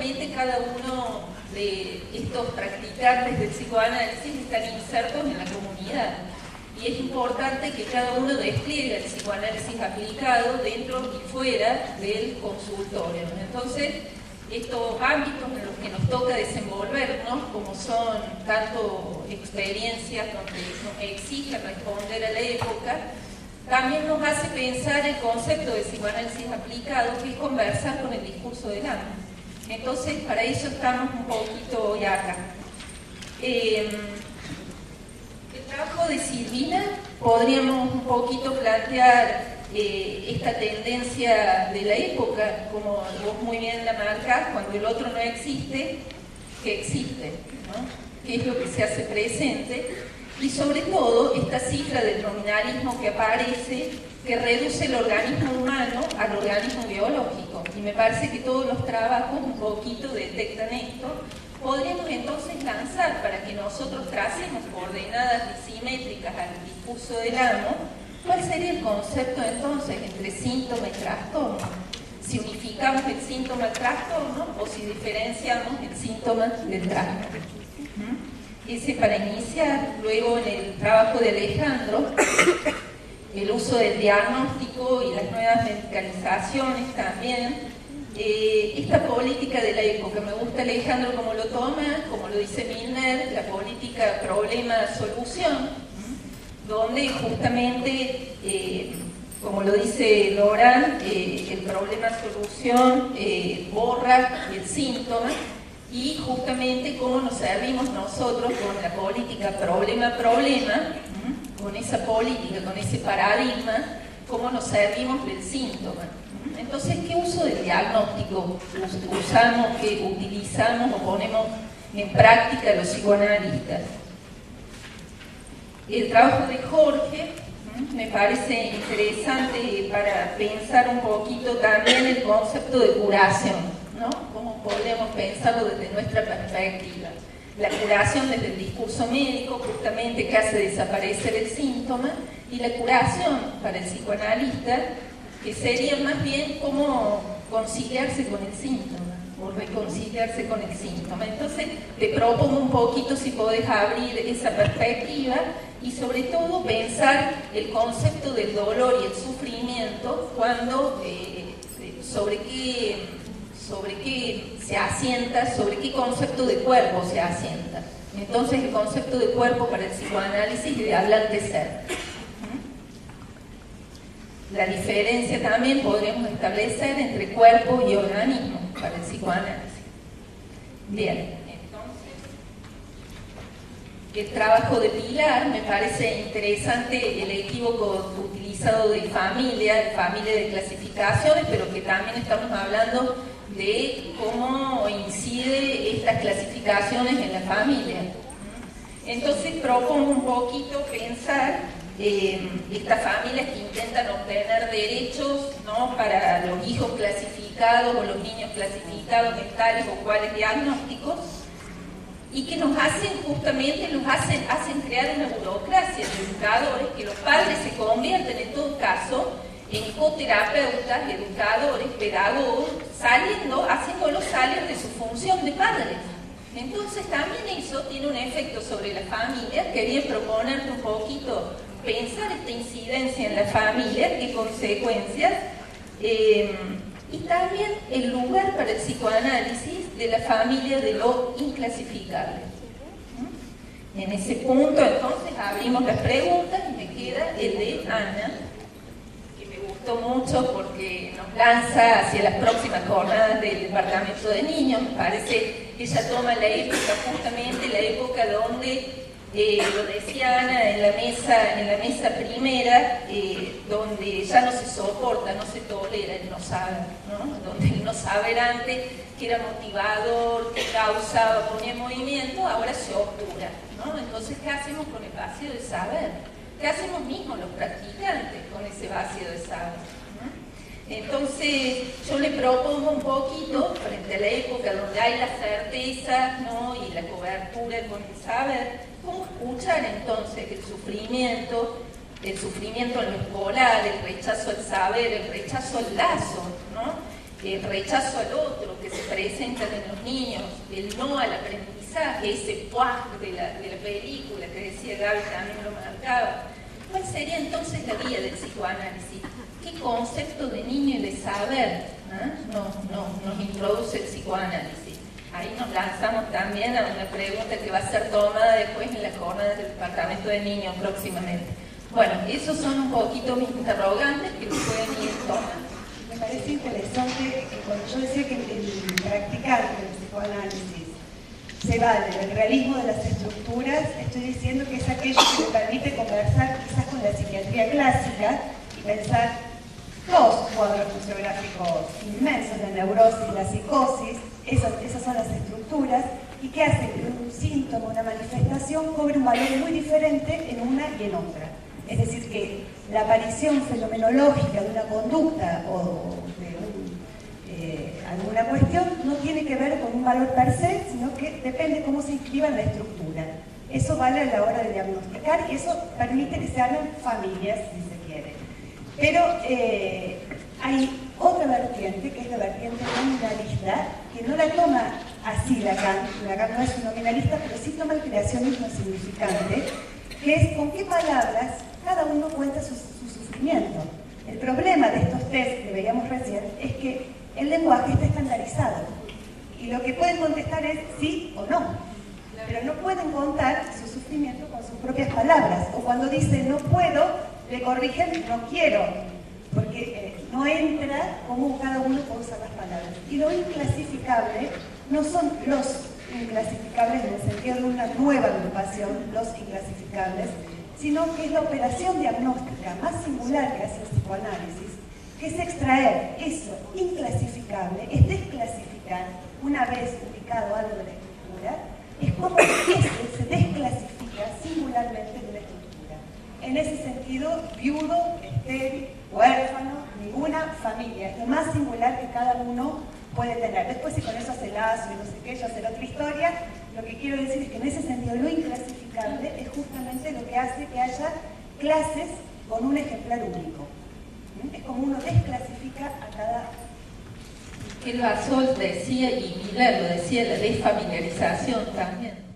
obviamente cada uno de estos practicantes del psicoanálisis están insertos en la comunidad. Y es importante que cada uno despliegue el psicoanálisis aplicado dentro y fuera del consultorio. Entonces, estos ámbitos en los que nos toca desenvolvernos, como son tanto experiencias donde nos exige responder a la época, también nos hace pensar el concepto de psicoanálisis aplicado, que es conversar con el discurso del alma. Entonces, para eso estamos un poquito hoy acá. El trabajo de Silvina, podríamos un poquito plantear esta tendencia de la época, como vos muy bien la marcás, cuando el otro no existe, que existe, ¿no? ¿Qué es lo que se hace presente? Y sobre todo, esta cifra del nominalismo que aparece, que reduce el organismo humano al organismo biológico. Y me parece que todos los trabajos un poquito detectan esto. Podríamos entonces lanzar, para que nosotros tracemos coordenadas simétricas al discurso del amo, ¿cuál sería el concepto entonces entre síntoma y trastorno? Si unificamos el síntoma al trastorno o si diferenciamos el síntoma del trastorno. Ese para iniciar. Luego, en el trabajo de Alejandro, el uso del diagnóstico y las nuevas medicalizaciones también. Esta política de la época, me gusta Alejandro como lo toma, como lo dice Milner, la política problema-solución, donde justamente, como lo dice Loran, el problema-solución borra el síntoma, y justamente cómo nos servimos nosotros con la política problema-problema, con esa política, con ese paradigma, cómo nos servimos del síntoma. Entonces, ¿qué uso del diagnóstico usamos, que utilizamos o ponemos en práctica los psicoanalistas? El trabajo de Jorge me parece interesante para pensar un poquito también el concepto de curación, ¿no? ¿Cómo podemos pensarlo desde nuestra perspectiva? La curación desde el discurso médico, justamente que hace desaparecer el síntoma, y la curación para el psicoanalista, que sería más bien cómo conciliarse con el síntoma, o reconciliarse con el síntoma. Entonces, te propongo un poquito si podés abrir esa perspectiva, y sobre todo pensar el concepto del dolor y el sufrimiento cuando, sobre qué se asienta, sobre qué concepto de cuerpo se asienta. Entonces, el concepto de cuerpo para el psicoanálisis de hablar de ser. La diferencia también podríamos establecer entre cuerpo y organismo para el psicoanálisis. Bien, entonces, el trabajo de Pilar, me parece interesante el equívoco utilizado de familia de clasificaciones, pero que también estamos hablando de cómo incide estas clasificaciones en la familia. Entonces propongo un poquito pensar estas familias que intentan obtener derechos, ¿no?, para los hijos clasificados o los niños clasificados en tales o cuales diagnósticos, y que nos hacen justamente, hacen crear una burocracia de educadores, que los padres se convierten en todo caso en coterapeutas, educadores, pedagogos, haciéndolos salir de su función de padres. Entonces también eso tiene un efecto sobre la familia. Quería proponerte un poquito pensar esta incidencia en la familia, qué consecuencias, y también el lugar para el psicoanálisis de la familia de lo inclasificable. En ese punto entonces abrimos las preguntas y me queda el de Ana, que me gustó mucho porque nos lanza hacia las próximas jornadas del departamento de niños. Me parece que ella toma la época, justamente la época donde, lo decía Ana en la mesa primera, donde ya no se soporta, no se tolera el no saber, ¿no? Donde el no saber antes, que era motivador, que causaba, ponía en movimiento, ahora se obtura, ¿no? Entonces, ¿qué hacemos con el vacío de saber? ¿Qué hacemos mismos los practicantes con ese vacío de saber? Entonces, yo le propongo un poquito, frente a la época donde hay la certeza, ¿no?, y la cobertura con el saber, cómo escuchar entonces el sufrimiento en lo escolar, el rechazo al saber, el rechazo al lazo, ¿no?, el rechazo al otro que se presentan en los niños, el no al aprendizaje, ese puaj de la película que decía Gaby también lo marcaba. ¿Cuál sería entonces la guía del psicoanálisis? ¿Qué concepto de niño y de saber nos introduce el psicoanálisis? Ahí nos lanzamos también a una pregunta que va a ser tomada después en la jornada del departamento de niños próximamente. Bueno, esos son un poquito mis interrogantes que los pueden ir tomando. Me parece interesante que cuando yo decía que el practicante del psicoanálisis se vale del realismo de las estructuras, estoy diciendo que es aquello que me permite conversar quizás con la psiquiatría clásica y pensar los cuadros museográficos inmensos, la neurosis, la psicosis, esas son las estructuras, y que hacen que un síntoma, una manifestación, cobre un valor muy diferente en una y en otra. Es decir, que la aparición fenomenológica de una conducta o de alguna cuestión no tiene que ver con un valor per se, sino que depende cómo se inscriba en la estructura. Eso vale a la hora de diagnosticar y eso permite que se hagan familias, si se quiere. Pero hay otra vertiente, que es la vertiente nominalista, que no la toma así Lacan. Lacan no es un nominalista, pero sí toma el creacionismo significante, que es con qué palabras cada uno cuenta su sufrimiento. El problema de estos test que veíamos recién es que el lenguaje está estandarizado y lo que pueden contestar es sí o no, pero no pueden contar su sufrimiento con sus propias palabras, o cuando dicen no puedo, le corrigen no quiero, porque no entra cómo cada uno puede usar las palabras. Y lo inclasificable no son los inclasificables en el sentido de una nueva agrupación, los inclasificables, sino que es la operación diagnóstica más singular que hace el psicoanálisis, que es extraer eso inclasificable, es desclasificar, una vez ubicado algo de la estructura, es como ese se desclasifica singularmente de la estructura. En ese sentido, viudo, estéril, huérfano, ninguna familia, es lo más singular que cada uno puede tener. Después, si con eso hace lazo y no sé qué, ya será otra historia. Lo que quiero decir es que en ese sentido lo inclasificable es justamente lo que hace que haya clases con un ejemplar único. Es como uno desclasifica a cada... Que Basol decía, y Miller lo decía, la desfamiliarización también.